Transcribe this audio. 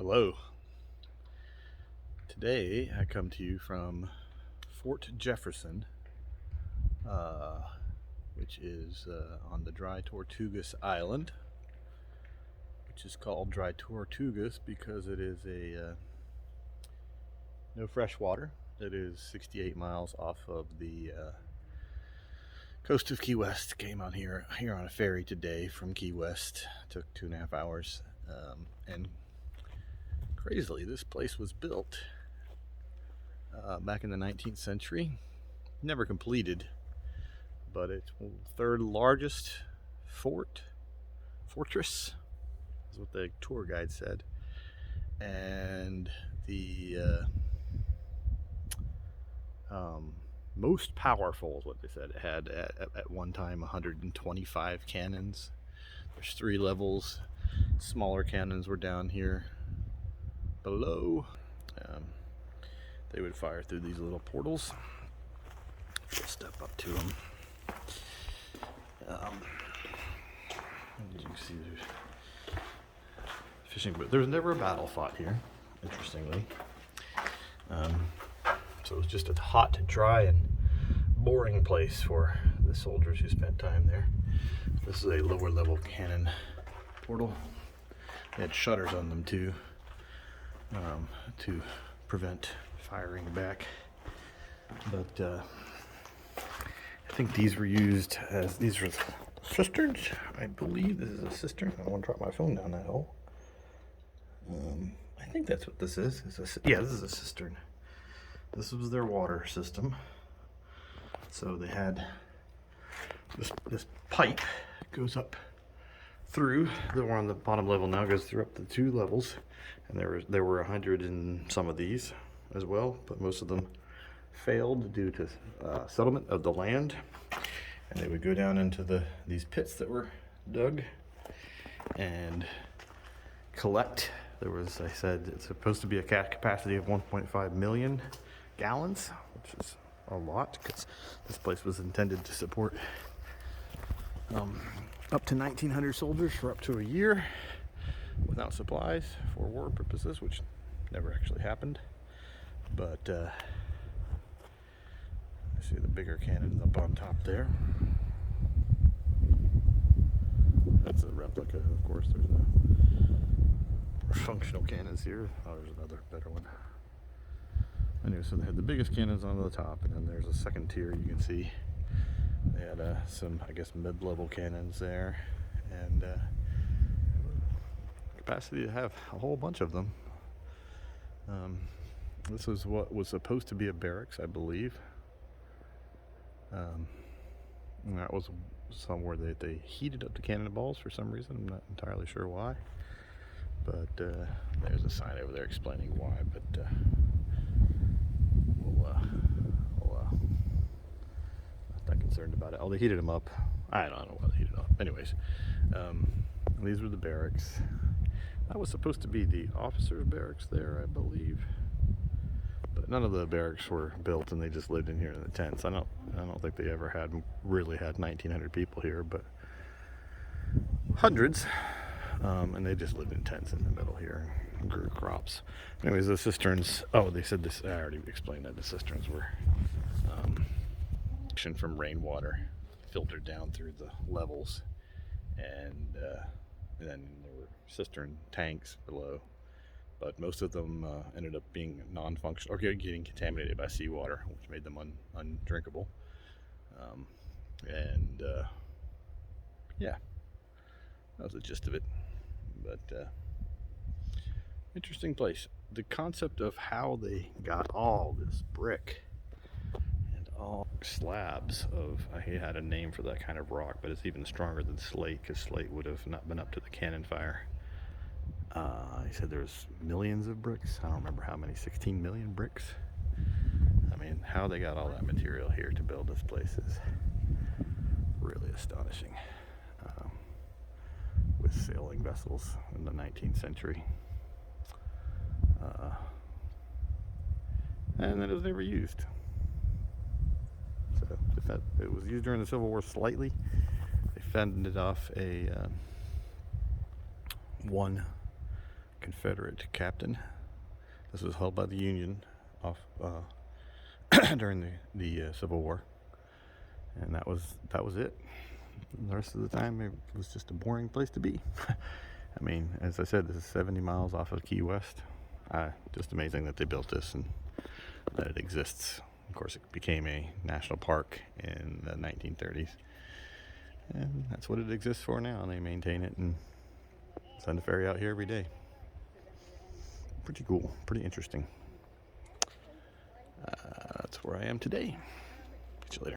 Hello. Today I come to you from Fort Jefferson, uh, which is on the dry Tortugas Island, which is called dry Tortugas because it is no fresh water. It is 68 miles off of the coast of Key West. Came on here on a ferry today from Key West. Took 2.5 hours, and crazily, this place was built back in the 19th century. Never completed, but it's the third largest fortress, is what the tour guide said. And the most powerful is what they said. It had at one time 125 cannons. There's 3 levels. Smaller cannons were down here below. They would fire through these little portals. Just step up to them. You can see there's fishing, but there was never a battle fought here, interestingly. So it was just a hot, dry, and boring place for the soldiers who spent time there. This is a lower level cannon portal. They had shutters on them too, to prevent firing back. But I think these were used as, these were cisterns. I believe this is a cistern. I don't want to drop my phone down that hole. I think that's what this is. Yeah, this is a cistern. This was their water system. So they had this pipe goes up through. The one on the bottom level now goes through up to 2 levels, and there were 100 in some of these as well, but most of them failed due to settlement of the land, and they would go down into these pits that were dug and collect. There was, I said, it's supposed to be a capacity of 1.5 million gallons, which is a lot because this place was intended to support up to 1,900 soldiers for up to a year without supplies for war purposes, which never actually happened. But I see the bigger cannons up on top there. That's a replica, of course. There's no functional cannons here. Oh, there's another better one. Anyway, so they had the biggest cannons on the top, and then there's a second tier you can see. They had some, I guess, mid-level cannons there, and capacity to have a whole bunch of them. This was what was supposed to be a barracks, I believe. And that was somewhere that they heated up the cannonballs for some reason. I'm not entirely sure why. But there's a sign over there explaining why. But we'll not that concerned about it. Oh, they heated them up. I don't know why they heated them up. Anyways, these were the barracks. That was supposed to be the officers' barracks there, I believe. But none of the barracks were built, and they just lived in here in the tents. I don't think they ever really had 1,900 people here, but hundreds. And they just lived in tents in the middle here and grew crops. Anyways, the cisterns. Oh, they said this. I already explained that the cisterns were from rainwater filtered down through the levels, and then there were cistern tanks below. But most of them ended up being non-functional or getting contaminated by seawater, which made them undrinkable. Yeah, that was the gist of it. But interesting place. The concept of how they got all this brick and all slabs of, he had a name for that kind of rock, but it's even stronger than slate, because slate would have not been up to the cannon fire. He said there's millions of bricks. I don't remember how many, 16 million bricks. I mean, how they got all that material here to build this place is really astonishing. With sailing vessels in the 19th century. And then it was never used. So it was used during the Civil War slightly. They fended off one Confederate captain. This was held by the Union off during the Civil War, and that was it. The rest of the time, it was just a boring place to be. I mean, as I said, this is 70 miles off of Key West. Just amazing that they built this and that it exists. Of course, it became a national park in the 1930s, and that's what it exists for now. And they maintain it and send the ferry out here every day. Pretty cool, pretty interesting. That's where I am today. Catch you later.